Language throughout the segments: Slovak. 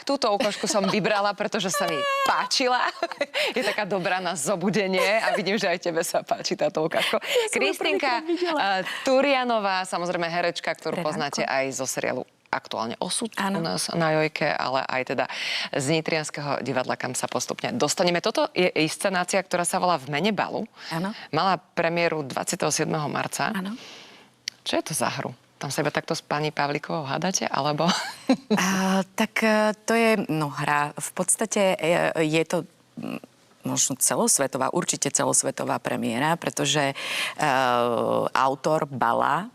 tak, túto ukážku som vybrala, pretože sa mi páčila. Je taká dobrá na zobudenie a vidím, že aj tebe sa páči táto ukážka. Kristýnka Turianová, samozrejme herečka, ktorú poznáte aj zo seriálu aktuálne Osud u nás na Jojke, ale aj teda z Nitrianskeho divadla, kam sa postupne dostaneme. Toto je inscenácia, ktorá sa volá V mene balu. Áno. Mala premiéru 27. marca. Áno. Čo je to za hru? Tam sa iba takto s pani Pavlíkovou hádate, alebo? Tak to je hra. V podstate je to možno celosvetová, určite celosvetová premiéra, pretože autor Bala,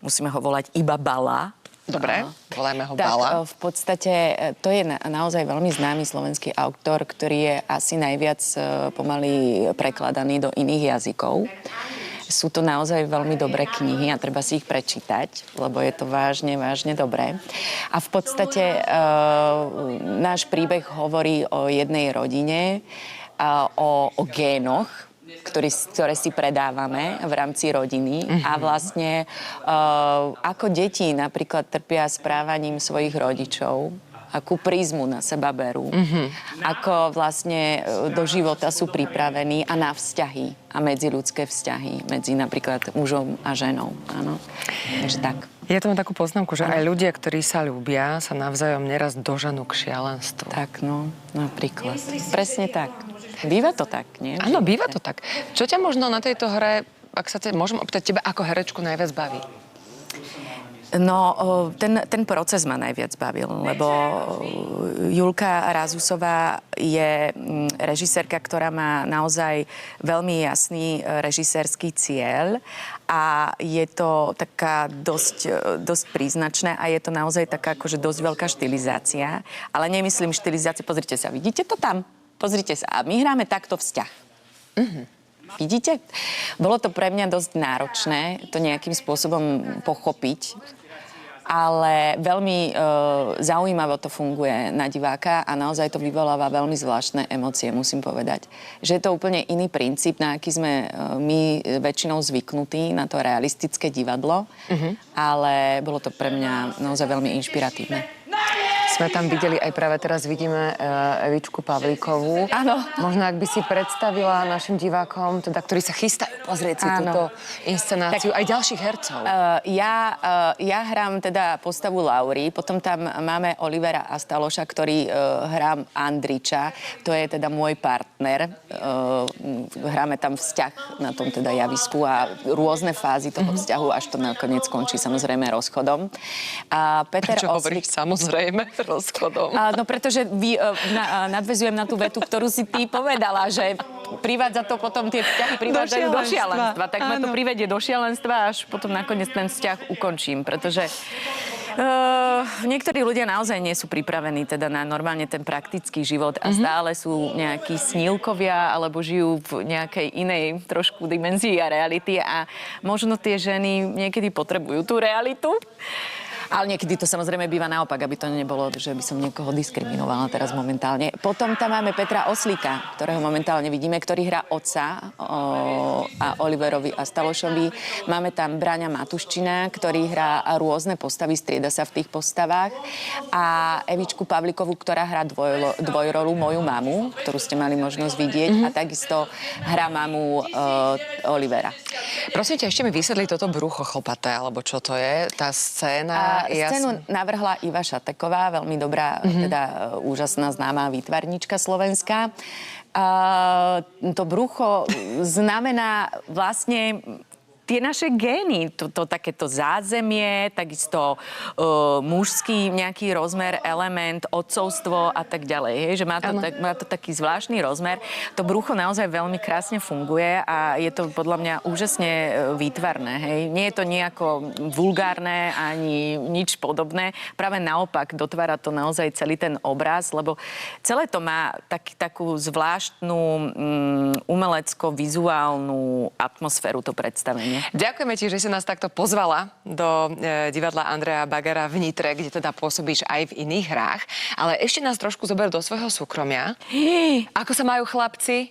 musíme ho volať iba Bala. Dobre, voláme ho Bala. Tak v podstate to je naozaj veľmi známy slovenský autor, ktorý je asi najviac pomaly prekladaný do iných jazykov. Sú to naozaj veľmi dobré knihy a treba si ich prečítať, lebo je to vážne, vážne dobré. A v podstate náš príbeh hovorí o jednej rodine, o génoch, ktoré si predávame v rámci rodiny a vlastne ako deti napríklad trpia správaním svojich rodičov, akú prízmu na seba berú, ako vlastne do života sú pripravení a na vzťahy a medziľudské vzťahy medzi napríklad mužom a ženou. Áno. Takže tak. Ja tu mám takú poznámku, že aj ľudia, ktorí sa ľúbia, sa navzájom neraz doženú k šialenstvu. Tak, napríklad. Presne tak. Býva to tak, nie? Áno, býva to tak. Čo ťa možno na tejto hre, ak sa môžem opýtať teba, ako herečku najviac baví? No, ten proces ma najviac bavil, lebo Julka Rázusová je režisérka, ktorá má naozaj veľmi jasný režisérsky cieľ a je to taká dosť príznačné a je to naozaj taká akože dosť veľká štilizácia, ale nemyslím štilizáciu, pozrite sa, vidíte to tam? Pozrite sa, a my hráme takto vzťah. Vidíte? Bolo to pre mňa dosť náročné to nejakým spôsobom pochopiť, ale veľmi zaujímavo to funguje na diváka a naozaj to vyvoláva veľmi zvláštne emócie, musím povedať. Že je to úplne iný princíp, na aký sme my väčšinou zvyknutí, na to realistické divadlo, ale bolo to pre mňa naozaj veľmi inšpiratívne. Sme tam videli, aj práve teraz vidíme Evičku Pavlíkovú. Áno. Možno, ak by si predstavila našim divákom, teda, ktorí sa chystajú pozrieť si túto inscenáciu, aj ďalších hercov. Ja hrám teda postavu Laury, potom tam máme Olivera Astaloša, ktorý hrá Andriča, to je teda môj partner. Hráme tam vzťah na tom teda javisku a rôzne fázy toho vzťahu, až to nakoniec skončí samozrejme rozchodom. A Peter Prečo hovoríš samozrejme rozchodom? No pretože nadväzujem na tú vetu, ktorú si ty povedala, že privádza to potom, tie vzťahy privádzajú do šialenstva. Tak ma to privedie do šialenstva, až potom nakoniec ten vzťah ukončím, pretože niektorí ľudia naozaj nie sú pripravení teda na normálne ten praktický život a stále sú nejakí snílkovia alebo žijú v nejakej inej trošku dimenzii a reality a možno tie ženy niekedy potrebujú tú realitu. Ale niekedy to samozrejme býva naopak, aby to nebolo, že by som niekoho diskriminovala teraz momentálne. Potom tam máme Petra Oslíka, ktorého momentálne vidíme, ktorý hrá otca a Oliverovi Astalošovi. Máme tam Braňa Matuščina, ktorý hrá rôzne postavy, strieda sa v tých postavách. A Evičku Pavlíkovú, ktorá hrá dvojrolu, moju mamu, ktorú ste mali možnosť vidieť. A takisto hrá mamu Olivera. Prosím ťa, ešte mi vysvetli toto brucho chlpaté, alebo čo to je, tá scéna. Scénu navrhla Iva Šateková, veľmi dobrá, teda úžasná, známá výtvarníčka slovenská. To brucho znamená vlastne tie naše gény, to takéto zázemie, takisto mužský nejaký rozmer, element, otcovstvo a tak ďalej. Hej, že má to taký zvláštny rozmer. To brucho naozaj veľmi krásne funguje a je to podľa mňa úžasne výtvarné. Hej. Nie je to nejako vulgárne ani nič podobné. Práve naopak dotvára to naozaj celý ten obraz, lebo celé to má takú zvláštnu umelecko-vizuálnu atmosféru, to predstavenie. Ďakujeme ti, že si nás takto pozvala do divadla Andreja Bagara v Nitre, kde teda pôsobíš aj v iných hrách. Ale ešte nás trošku zober do svojho súkromia. Ako sa majú chlapci?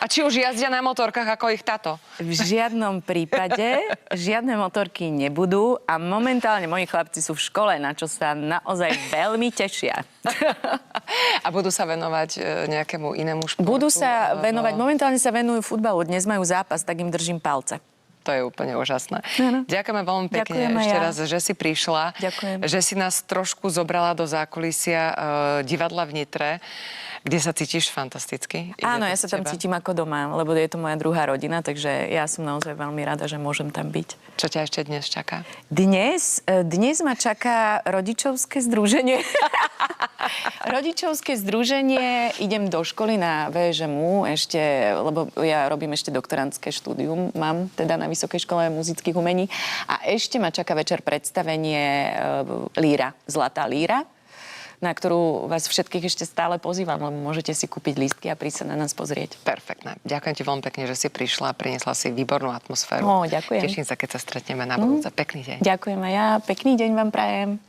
A či už jazdia na motorkách ako ich tato? V žiadnom prípade žiadne motorky nebudú a momentálne moji chlapci sú v škole, na čo sa naozaj veľmi tešia. A budú sa venovať nejakému inému športu? Budú sa venovať, momentálne sa venujú futbalu, dnes majú zápas, tak im držím palce. To je úplne úžasné. Áno. Ďakujeme veľmi pekne Ďakujem ešte aj ja. raz, že si prišla. Ďakujem. Že si nás trošku zobrala do zákulisia divadla v Nitre, kde sa cítiš fantasticky. Áno, Ide ja to sa z tam teba? cítim ako doma, lebo je to moja druhá rodina, takže ja som naozaj veľmi rada, že môžem tam byť. Čo ťa ešte dnes čaká? Dnes ma čaká rodičovské združenie. Rodičovské združenie, idem do školy na VŽMU ešte, lebo ja robím ešte doktorantské štúdium, mám teda na Vysokej škole muzických umení a ešte ma čaká večer predstavenie Líra, Zlatá líra, na ktorú vás všetkých ešte stále pozývam, lebo môžete si kúpiť lístky a prísť sa na nás pozrieť. Perfektné. Ďakujem ti veľmi pekne, že si prišla a priniesla si výbornú atmosféru. Ďakujem. Teším sa, keď sa stretneme na budúce. Pekný deň. Ďakujem aj ja, pekný deň vám prajem.